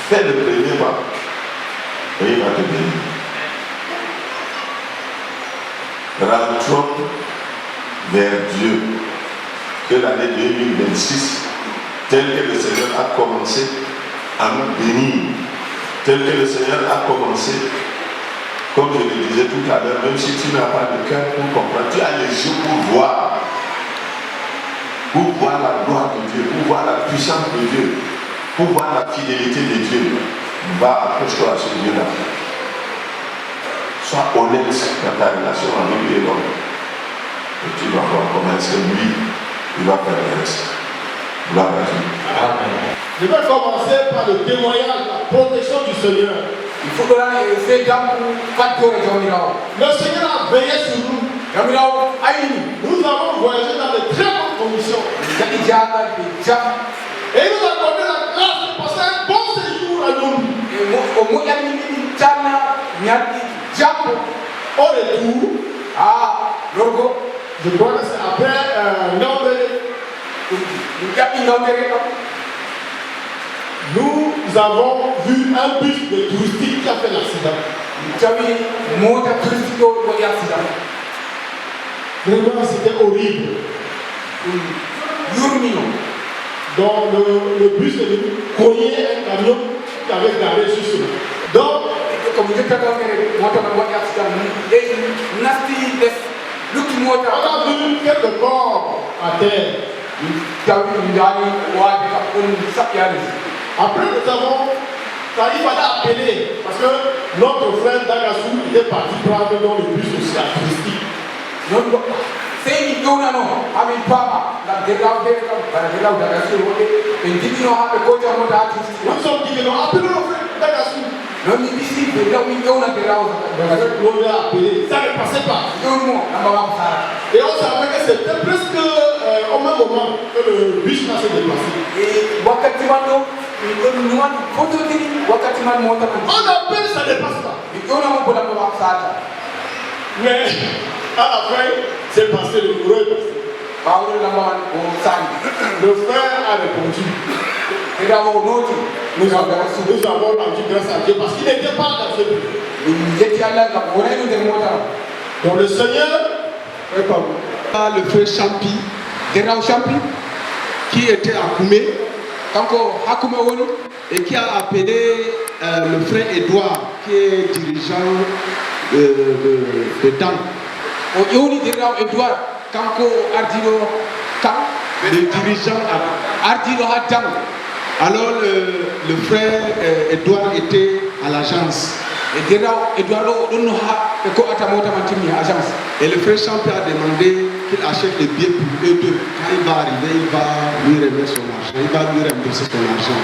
Fais le premier pas et il va te bénir. Rentrons vers Dieu. Que l'année 2026, tel que le Seigneur a commencé à nous bénir, tel que le Seigneur a commencé, comme je le disais tout à l'heure, même si tu n'as pas de cœur pour comprendre, tu as les yeux pour voir la gloire de Dieu, pour voir la puissance de Dieu, pour voir la fidélité de Dieu. Va, approche-toi à ce Dieu-là. Sois honnête dans ta relation avec lui et l'homme. Et tu vas voir comment est-ce que lui, il va faire le reste. Gloire à Dieu. Amen. Je vais commencer par le témoignage de la protection du Seigneur. Il faut que là, c'est déjà pour le Seigneur a veillé sur nous. Nous avons voyagé dans de très bonnes conditions. Et il nous a donné la grâce de passer un bon séjour à nous. Au retour, je crois que c'est après nous avons vu un bus de touristique qui a fait l'accident. Vraiment, c'était horrible. Donc, le bus est venu cogner un camion qui avait garé sur ce. Donc, on a vu quelques corps à terre. Après, nous avons, il fallait appeler parce que notre frère Dagassou était parti prendre dans le bus aussi à touristique. Nous sommes dit que non, appelons le frère Dagassou. Ça ne passait pas. Et on savait que c'était presque au même moment que le bus va se déplacer. On appelle, ça ne dépasse pas. Mais à la fin, c'est passé, le bureau est passé. Le frère a répondu. Nous avons rendu grâce à Dieu parce qu'il n'était pas dans ce but. Donc le Seigneur, le frère Champi, qui était à Koumé, et qui a appelé le frère Edouard, qui est dirigeant de Dan. Le dirigeant à alors le frère Edouard était à l'agence. Et le frère Champi a demandé qu'il achète les billets pour eux deux. Quand il va arriver, il va lui remettre son argent. Il va lui rembourser son argent.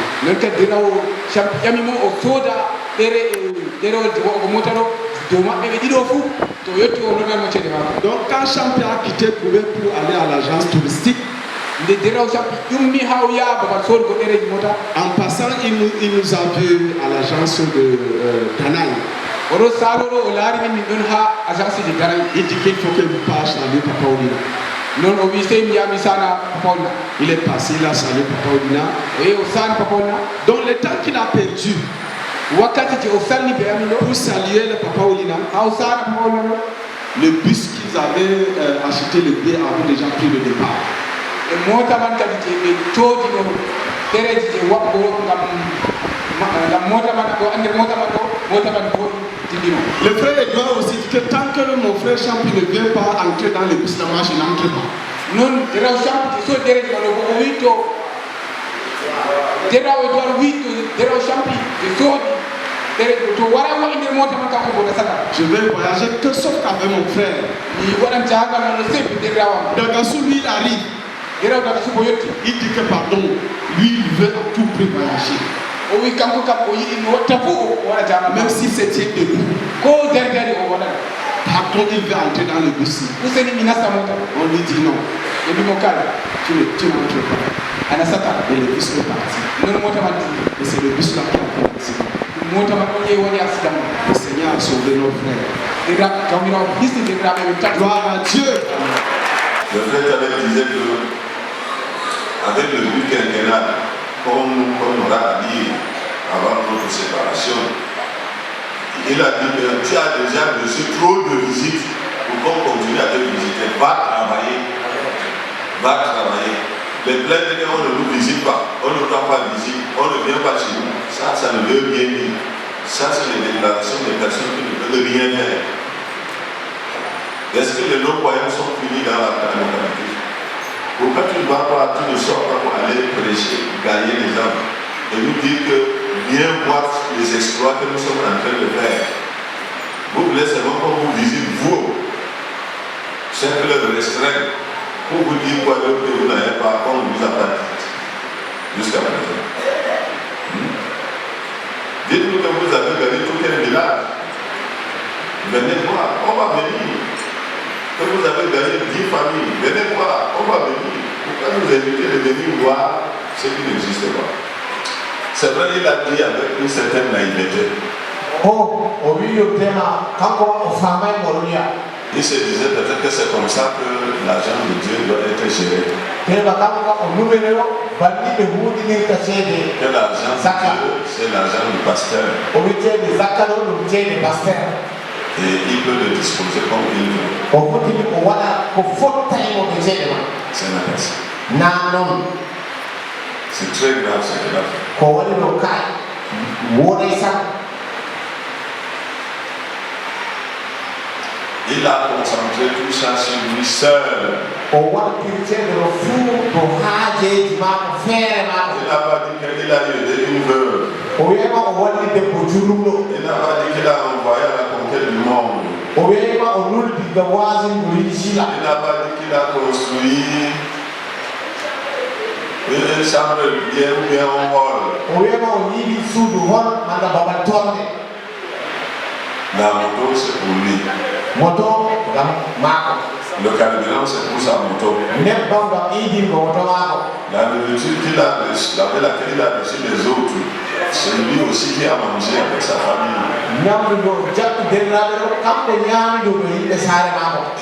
Donc quand Champi a quitté Koumé pour aller à l'agence touristique, en passant, il nous a vu à l'agence de Danaï. Il dit qu'il faut que vous passe à lui, Papa Olina. Il est passé, il a salué Papa Olina. Donc le temps qu'il a perdu pour saluer le Papa Olina, le bus qu'ils avaient acheté le billet avait déjà pris le départ. Le frère Edouard aussi dit que tant que mon frère Champi ne vient pas entrer dans le bus, la marche n'entre pas. Je vais voyager que sauf qu'avec mon frère. Dagassou, lui, il arrive. Il dit que pardon, lui il veut à tout prix voyager. Même si c'est tient debout. Par contre, il veut entrer dans le bus. On lui dit non. Tu n'entres pas. Et le bus est parti. Et c'est le bus là qui a fait l'accident. Le Seigneur a sauvé nos frères. Gloire à Dieu. Le frère disait que avec le but quinquennal, comme on l'a dit avant notre Il a dit que tu as déjà reçu trop de visites pour qu'on continue à te visiter. Va travailler. Va travailler. Les plaintes qu'on ne nous visite pas, on ne prend pas visite, on ne vient pas chez nous. Ça ne veut rien dire. Ça, c'est les déclarations des personnes qui ne peuvent rien faire. Est-ce que les non-croyants sont punis dans la localité? Pourquoi tu ne vas pas, tu ne sors pas pour aller prêcher, gagner les âmes et nous dire que viens voir les exploits que nous sommes en train de faire? Vous voulez seulement qu'on vous visite, vous, cercle restreint, pour vous dire quoi d'autre que vous n'avez pas, qu'on ne vous a pas dit jusqu'à présent. Dites-nous que vous avez gagné tout un village. Venez voir, on va venir. Que vous avez gagné 10 familles, venez voir, on va venir. Pourquoi nous inviter de venir voir ce qui n'existe pas? C'est vrai, il a dit avec une certaine naïveté. Il se disait peut-être que c'est comme ça que l'argent de Dieu doit être géré. Que l'argent de Dieu, c'est l'argent du pasteur. Et il peut le disposer comme il veut. C'est la personne. C'est très grave ce qu'il a fait. Il a concentré tout ça sur lui seul. Il n'a pas dit qu'il a aidé une veuve. Il n'a pas dit qu'il a envoyé à la conquête du monde. Il n'a pas dit qu'il a construit une chambre bien ou bien en hall. La moto, c'est pour lui. Le carburant, c'est pour sa moto. La nourriture qu'il a reçue, laquelle il a reçu des autres, c'est lui aussi qui a mangé avec sa famille.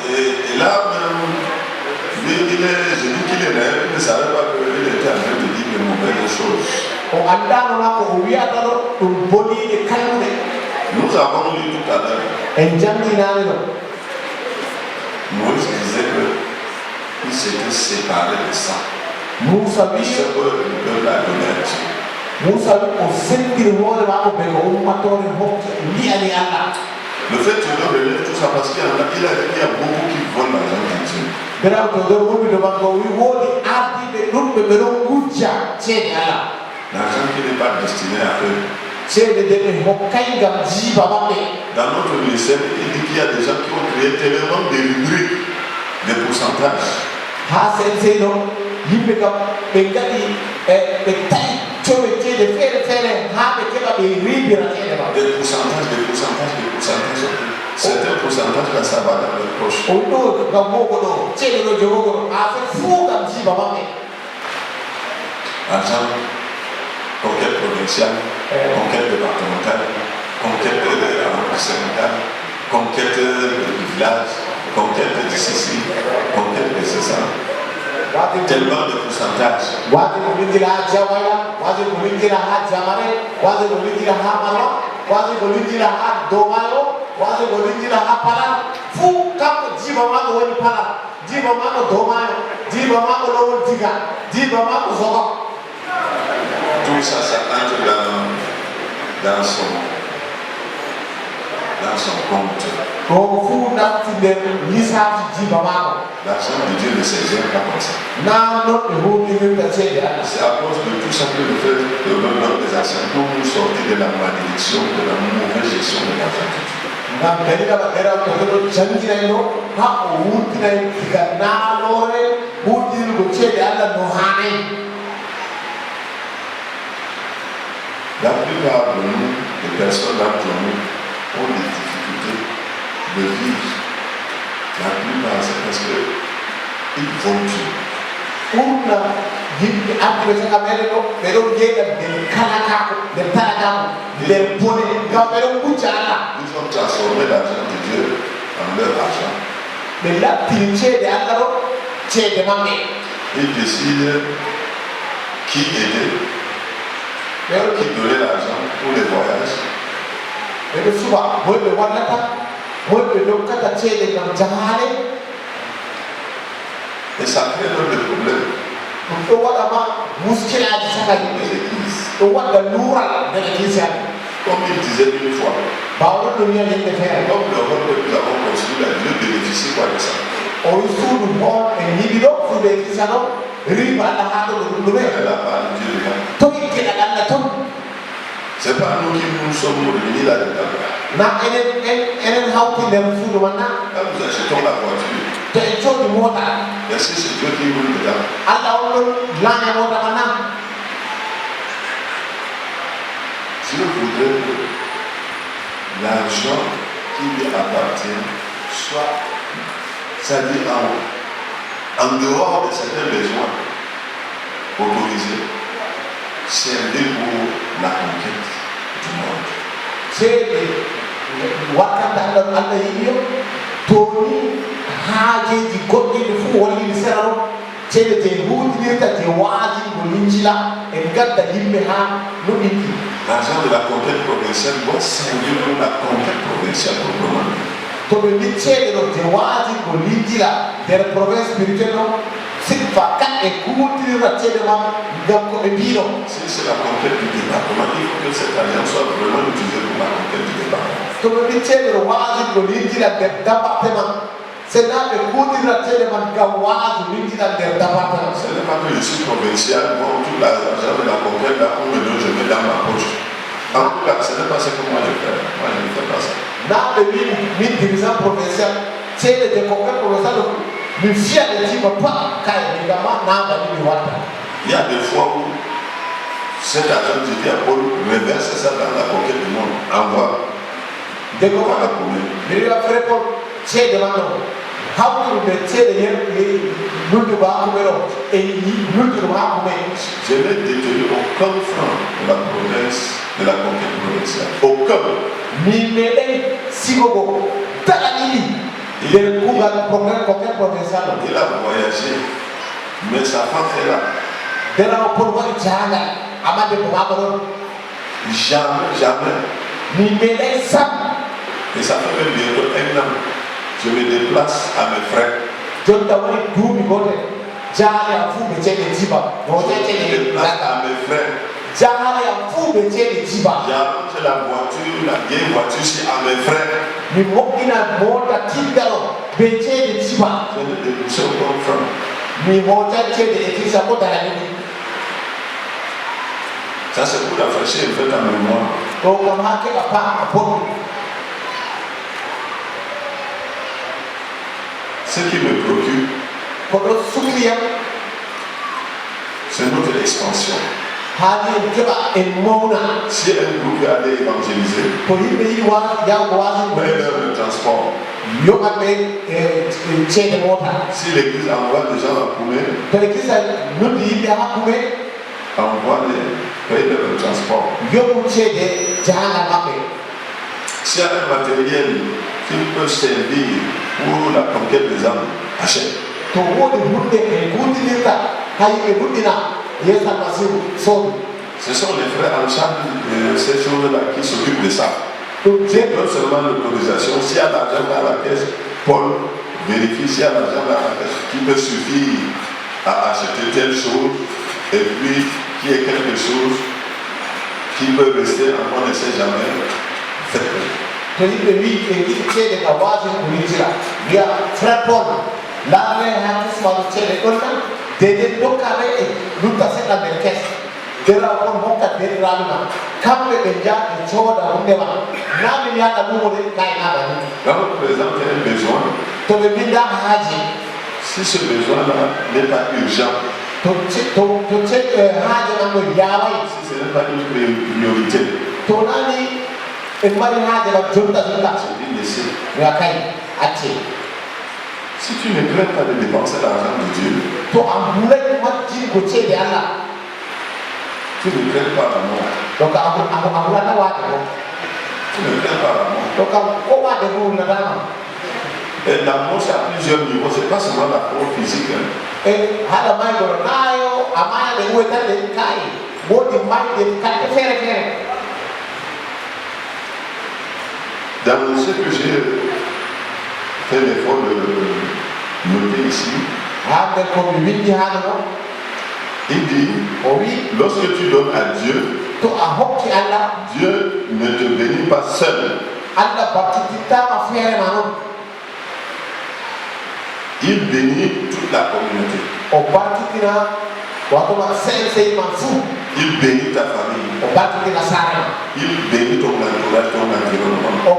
Et là, même, je dis qu'il est naïf, il ne savait pas qu'il était en train de dire de mauvaises choses. Nous avons lu tout à l'heure. Moïse disait qu'il s'était séparé de ça. Ce que le peuple a donné à Dieu. Le fait que je relève tout ça parce qu'il y a beaucoup qui volent l'argent de Dieu. L'argent qui n'est pas destiné à eux. Dans notre ministère, il dit qu'il y a des gens qui ont créé tellement de rubriques, des pourcentages. Des pourcentages. C'est un pourcentage que ça va dans leur poche. Argent, conquête provinciale, conquête départementale, conquête arrondissementale, conquête de village, conquête de ceci, conquête de ça. Tellement de pourcentages. Tout ça, ça entre dans son compte. L'argent de Dieu ne se gère pas comme ça. C'est à cause de tout ça que le fait de l'homme des actions pour nous sortir de la malédiction, de la mauvaise gestion de l'argent de Dieu. La plupart de nous, les personnes d'entre nous, ont des difficultés de vivre. La plupart, c'est parce qu'ils vont tuer. Nous ont transformé l'argent de Dieu en leur argent. Ils décident qui aider, qui donner l'argent pour les voyages. Et ke suba moy be wannata moy be dokkata cede ngam jahale Et ça crée donc des problèmes. do wadama muskilaji saka yimɓe do wadda luural nder église aɓe Comme il disait une fois, bawɗo ɗum wiya yimɓe feere comme le rôle que nous avons construit, là, Dieu bénéficie quoi de ça? o wi suudu on e yiɗi ɗo suudu église aɗo riba allah ha ɗo ɗum ɗume Elle a pas de Dieu dedans. to yittiɗa allah ton C'est pas nous qui nous sommes réunis là-dedans. na enen hawti nder suudu man na Quand nous achetons la voiture, to en coodi moota est-ce que c'est Dieu qui roule dedans? allah on ɗon laanya moota man na Dieu voudrait que l'argent qui lui appartient soit, c'est-à-dire en dehors de certains besoins autorisés, servir pour la conquête du monde. ceede wakkante allah yiɗi yo toni haajeji goɗɗiɗi fuu wonɗiɗi sera ɗo ceede je hutinirta je waaji mo lincila en gadda yimɓe ha no ɗinki L'argent de la conquête provinciale doit servir pour la conquête provinciale proprement dit. to ɓe mbi ceede ɗo je waaji mo lincila nder province spirituel ɗo sikfa kamɓe hutinirta ceede ma ngam ko ɓe mbiɗo Si c'est la conquête du département, il faut que cette alliance soit vraiment utilisée pour la conquête du département. to ɓe mbi ceede ɗo waaji mo lincila nder département c'est là ɓe hutinirta ceede man ngam waaju lincila nder département Ce n'est pas que je suis provincial, bon, tout l'argent de la conquête, là, on me donne, je mets dans ma poche. En tout cas, ce n'est pas ce que moi je fais. Moi, je ne fais pas ça. naɓe wi min dirigeant provincial ceede de conquête provincial ɗo mi fiyaɗe jima pa kay migama nambani mi watta Il y a des fois où cet argent, je dis à Paul, reverse ça dans la conquête du monde. Envoie. dego Pas la problème. mi wiya frère Paul ceede man ɗo hawtude ceede nuldugo hakkuɓe ɗo e nulduɗum hakkuɓe Je n'ai détenu aucun franc de la province, de la conquête provinciale. Aucun. min meɗen sigogo taɗa ɗiɗi nder kuugal programme conquête provincial ɗo Il a voyagé, mais sa femme est là. derawo Paul waɗi jaangal amma debbo mako ɗon Jamais, jamais. min meɗen sam Et ça fait même bientôt 1 an. Je me déplace à mes frères. jonta woni duuɓi gotel jaale am fuu ɓe ceeɗe jiba Je wote me ceeɗe déplace à mes frères. jaale am fuu ɓe ceeɗe jiba J'arrange la voiture, la vieille voiture, c'est à mes frères. mi moƴƴina moota tiggalo ɓe ceeɗe jiba Je n'ai déboursé aucun franc. mi hoota ceeɗe église ko daraniɗi Ça, c'est pour rafraîchir en fait en mémoire. ɗo kam ha keɓa paa boɗɗum Ce qui me préoccupe, ko ɗo sukliyam c'est notre expansion. haali en keɓa en mawna Si un groupe veut aller évangéliser, ko yimɓe yiɗi yawgo waasi mais leur le transport. yoɓatɓe ceede moota Si l'église envoie des gens à Koumé, to église noddi yimɓe ha kume envoie les paye le transport. yoɓum ceede jahangal maɓɓe S'il y a un matériel qui peut servir pour la conquête des âmes, achète. to woodi hunde e hutinirta ha yimɓe huɗɗina yeeso almasihu soodu Ce sont les frères en charge de ces choses-là qui s'occupent de ça. ɗum C'est jeeɗo non seulement l'autorisation, s'il y a l'argent dans la caisse, Paul vérifie s'il y a l'argent dans la caisse qui peut suffire à acheter telle chose et puis qu'il y ait quelque chose qui peut rester, on ne sait jamais. Faites-le. to yimɓe wi ɓe yiɗi ceede ka waasi ko wintira wiya frère Paul laame ha kismaɗo ceede ɗon nan dede dokkaɓe e lutta seɗɗa nder kes dera on hokka deriraɓe ma kamɓe ɓe jaa ɓe cooda hunde ma namin yaɗa ɗumode kaynaɓa ni Quand on présente un besoin, to ɓe mbinda haaji si ce besoin-là n'est pas urgent, to haaje man ɗo yaway si ce n'est pas une priorité, to nani en mari haaje man jonta jonta je dis laissez. wiya kay acce Si tu ne crains pas de dépenser l'argent de Dieu, to a ɓuuray majjingo ceede allah tu ne crains pas la mort. donc a hulata waade ko Tu ne crains pas la mort. to kam ko waade ko hulnatama Et la mort, c'est à plusieurs niveaux, ce n'est pas seulement la mort physique. Hein. e haɗa maygono naayo a mayaɗe ɓuytande kaayi woodi mayde kamɓe feere feere Dans ce que j'ai fait l'effort de noter ici, il dit, lorsque tu donnes à Dieu, Dieu ne te bénit pas seul. Il bénit toute la communauté. Il bénit ta famille. Il bénit ton entourage, ton environnement.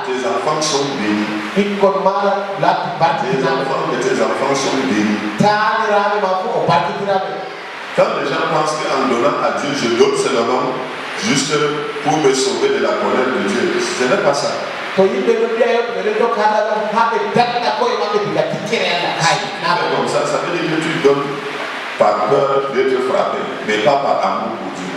Tes enfants sont bénis. Tes enfants sont bénis. Quand les gens pensent qu'en donnant à Dieu, je donne seulement juste pour me sauver de la colère de Dieu, ce n'est pas ça. Comme ça, ça veut dire que tu donnes par peur d'être frappé, mais pas par amour pour Dieu.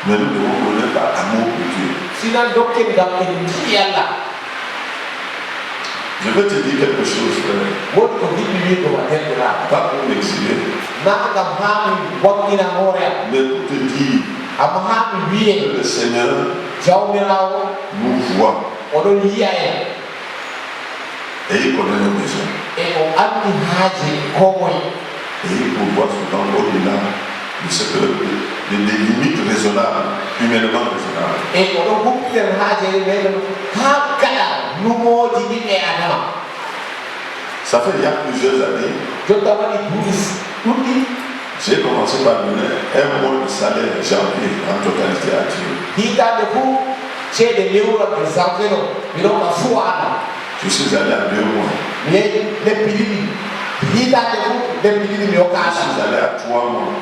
Mais nous devons donner par amour pour Dieu. Je vais te dire quelque chose, frère. Pas pour m'exiler, mais pour te dire que le Seigneur nous voit et il connaît nos besoins. Et il pourvoit souvent au-delà de ce que des limites raisonnables, humainement raisonnables. Ça fait il y a plusieurs années, j'ai commencé par donner un mois de salaire janvier en totalité à Dieu. Je suis allé à 2 mois. Je suis allé à 3 mois.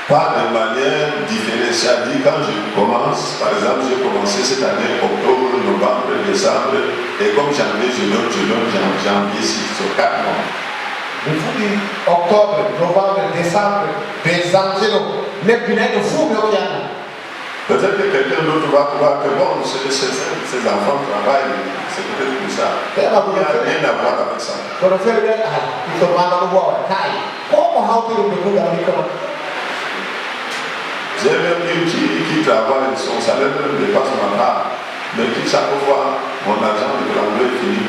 Pas de manière différenciée. Quand je commence, par exemple, j'ai commencé cette année, octobre, novembre, décembre, et comme janvier, je donne janvier 6 sur 4 mois. Octobre, novembre, décembre, peut-être que quelqu'un d'autre va croire que bon, ses enfants travaillent, c'est peut-être tout ça. Il n'y a rien à voir avec ça. J'ai même une qui travaille, son salaire ne dépasse ma part, mais qui chaque fois, mon argent de grand est fini.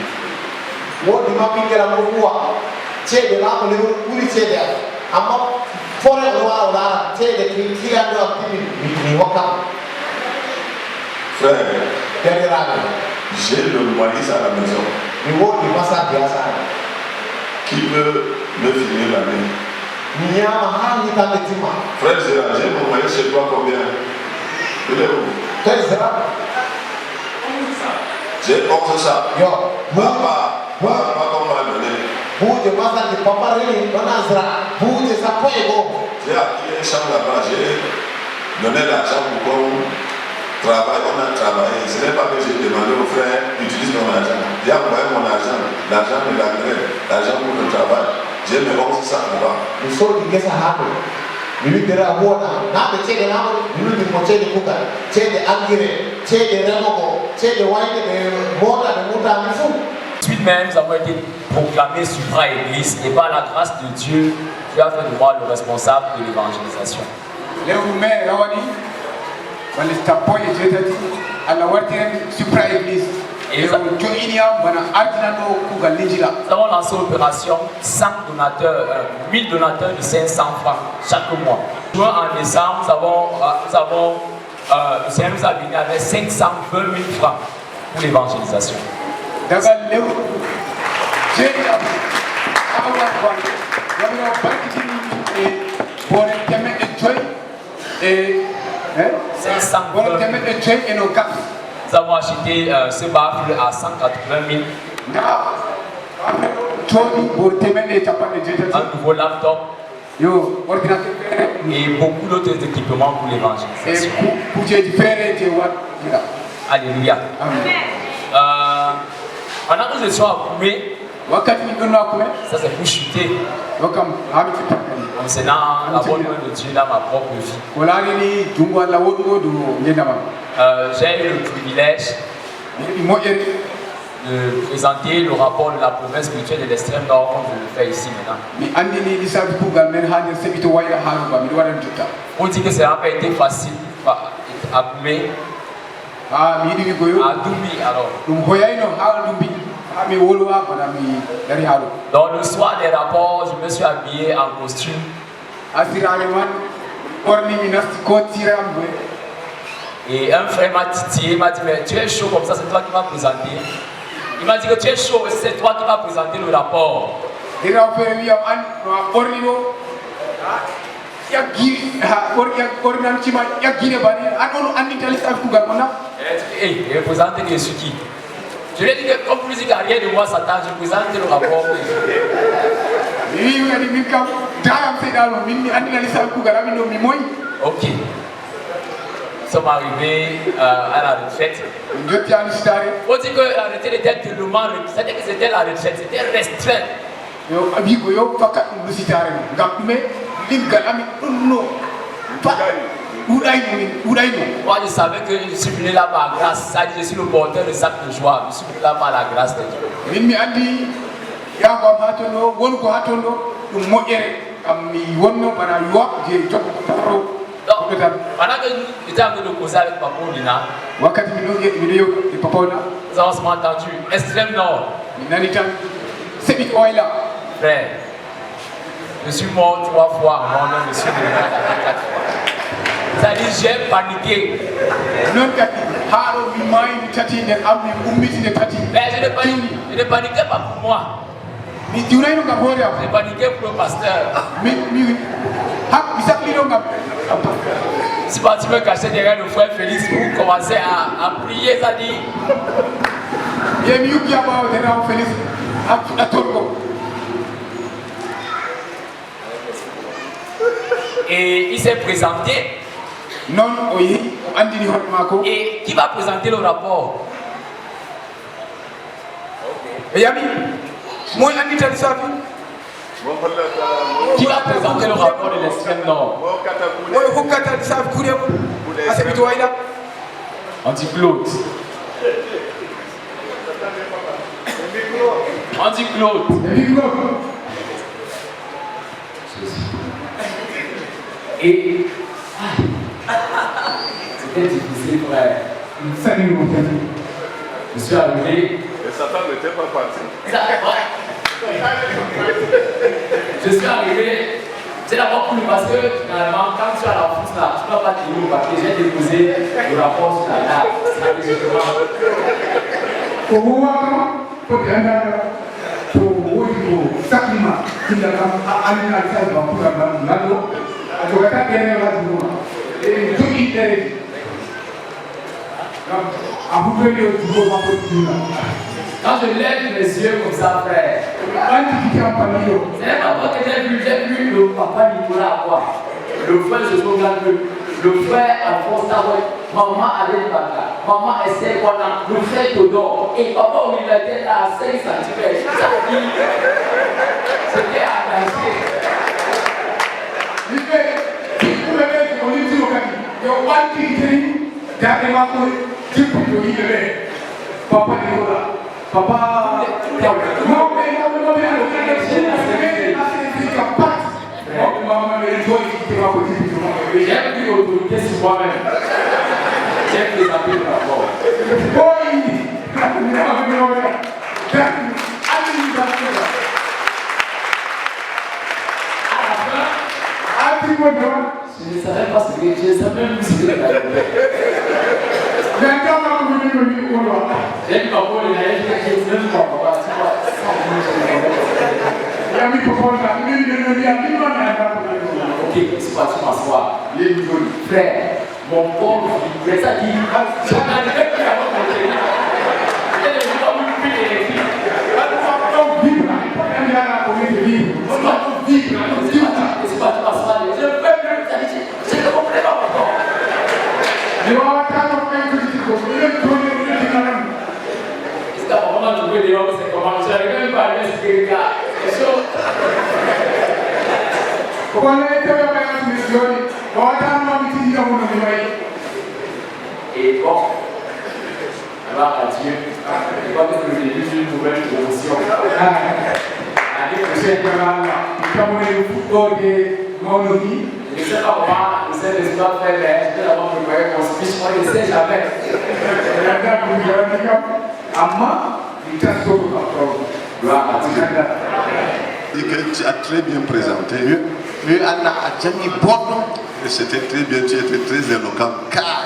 Frère, j'ai le moïse à la maison qui peut me finir l'année. Frère Zéra, j'ai mon moyen chez toi combien? Il est où? J'ai 11 ça. Papa, comment m'a donné? J'ai acquis un champ là-bas, j'ai donné l'argent pour qu'on travaille, on a travaillé. Ce n'est pas que j'ai demandé au frère, utilise ton argent. J'ai envoyé mon argent, l'argent de l'engrais, l'argent pour le travail. J'ai mes 11 ça là-bas. Ensuite même, nous avons été proclamés supra église et par la grâce de Dieu, Dieu a fait de moi le responsable de l'évangélisation. Et nous avons lancé l'opération 1000 donateurs de 500 francs chaque mois. En décembre, le Seigneur nous a bénis avec 520 000 francs pour l'évangélisation. Nous avons acheté ce baffle à 180 000. Un nouveau laptop et beaucoup d'autres équipements pour l'évangélisation. Alléluia. Pendant que nous étions à Koumé, ça c'est pour chuter. Concernant la bonne main de Dieu dans ma propre vie. J'ai eu le privilège de présenter le rapport de la province culturelle de l'extrême nord comme je le fais ici maintenant. On dit que ça n'a pas été facile à Koumé, à Doumbi alors. Donc le soir des rapports, je me suis habillé en costume. Et un frère m'a titillé, il m'a dit mais tu es chaud comme ça, c'est toi qui m'as présenté. Il m'a dit que tu es chaud, c'est toi qui m'as présenté le rapport. Et il présenté des suki. Je lui ai dit que comme vous dites rien de moi Satan, je présente le rapport. Ok. Nous sommes arrivés à la retraite. On dit que la retraite était tellement, c'est-à-dire que c'était la retraite, c'était restreint. Moi je savais que je suis venu là par grâce, ça dit je suis le porteur de sac de joie, je suis venu là par la grâce de Dieu. Donc, pendant que j'étais en train de causer avec Papa Olina, nous avons entendu extrême nord. Frère, je suis mort 3 fois en mon nom, je suis venu 4 fois. Ça dit, j'ai paniqué. Mais je ne paniquais pas pour moi. Je paniquais pour le pasteur. Si tu me cachais derrière le frère Félix pour commencer à prier, ça dit. Et il s'est présenté. Et qui va présenter le rapport? Qui va présenter le rapport de l'extrême nord? On dit Claude. On dit Claude. Et c'était difficile, frère. Je suis arrivé. Et Satan n'était pas parti. Je suis arrivé. C'est d'abord cool parce que finalement, quand tu as la fousse là, tu ne vas pas tenir le papier. J'ai déposé le rapport sur la table. Quand je lève mes yeux comme ça, frère, c'est pas moi que j'ai vu le papa Nicolas à quoi? Le frère Joshua, le frère Alphonse Taroy, maman Alain Baka, maman Esther Wana, le frère Todor, et papa où il était là à 5 cm. C'était attaché. Papa Nicolas, papa, j'ai pris l'autorité sur moi-même. J'ai présenté le rapport. Je ne savais pas ce que je savais même ce que j'ai dit. J'ai dit papa, il a dit que je ne sais pas papa, tu vois, ok, c'est pas tu m'assois. Frère, mon corps, frère, ça dit, je n'arrivais plus à avoir mon téléphone. J'ai des gens qui me prient les filles. C'est pas tu m'assois. Je ne peux plus, je ne comprends pas encore. Est-ce que papa m'a trouvé des hommes, c'est comment? Je n'arrive même pas à m'expliquer, gars. C'est chaud. Et bon, Gloire à Dieu. Je crois que c'est juste une nouvelle promotion. Allez, c'est vraiment là. Comme on est le football de Monogi. Je ne sais pas comment je sais les histoires faire, mais je vais d'abord préparer mon speech. Moi, je ne sais jamais. Gloire à Dieu. Et que tu as très bien présenté. Et c'était très bien, tu étais très éloquent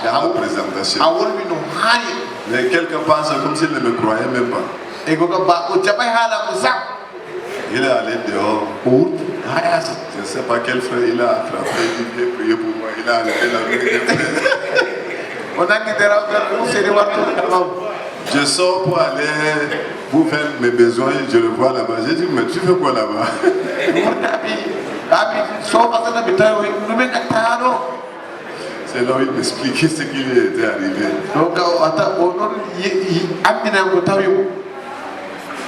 dans la présentation. Mais quelqu'un pense comme s'il ne me croyait même pas. Il est allé dehors. Je ne sais pas quel frère il a attrapé, il vient prier pour moi. Il a arrêté la vie. Je sors pour aller pour faire mes besoins, je le vois là-bas. J'ai dit, mais tu fais quoi là-bas? C'est là où il m'expliquait ce qui lui était arrivé.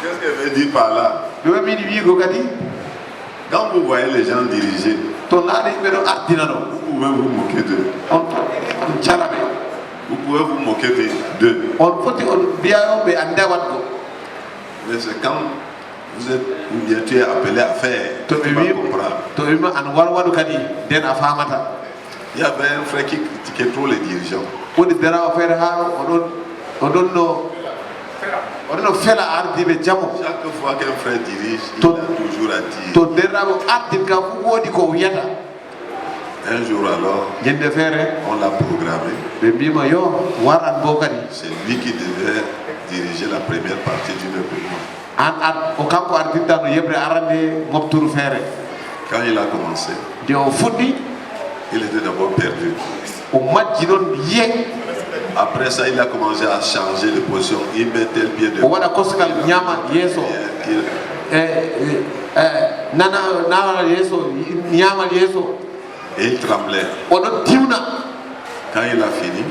Qu'est-ce qu'elle veut dire par là? Quand vous voyez les gens diriger, vous pouvez vous moquer d'eux. Vous pouvez vous moquer d'eux. Mais c'est quand vous êtes, ou bien tu es appelé à faire, tu vas comprendre. Il y avait un frère qui critiquait trop les dirigeants. Chaque fois qu'un frère dirige, il a toujours à dire. Un jour alors, on l'a programmé. C'est lui qui devait diriger la première partie du développement. Quand il a commencé, il était d'abord perdu. Après ça, il a commencé à changer de position. Il mettait le pied devant. Et il tremblait. Quand il a fini,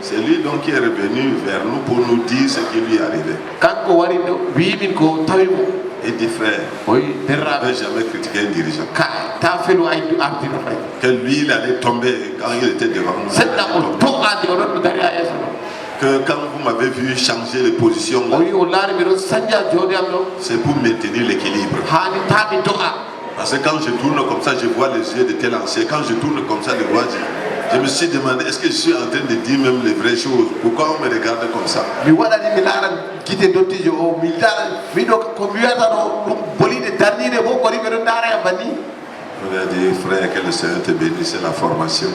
c'est lui donc qui est revenu vers nous pour nous dire ce qui lui arrivait. Il dit, frère, je n'avais jamais critiqué un dirigeant. Que lui, il allait tomber quand il était devant nous. Que quand vous m'avez vu changer de position, c'est pour maintenir l'équilibre. Parce que quand je tourne comme ça, je vois les yeux de tel ancien. Quand je tourne comme ça, je me suis demandé, est-ce que je suis en train de dire même les vraies choses? Pourquoi on me regarde comme ça? On a dit, frère, que le Seigneur te bénisse, c'est la formation.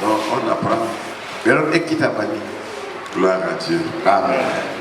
Donc on apprend. Gloire à Dieu. Amen.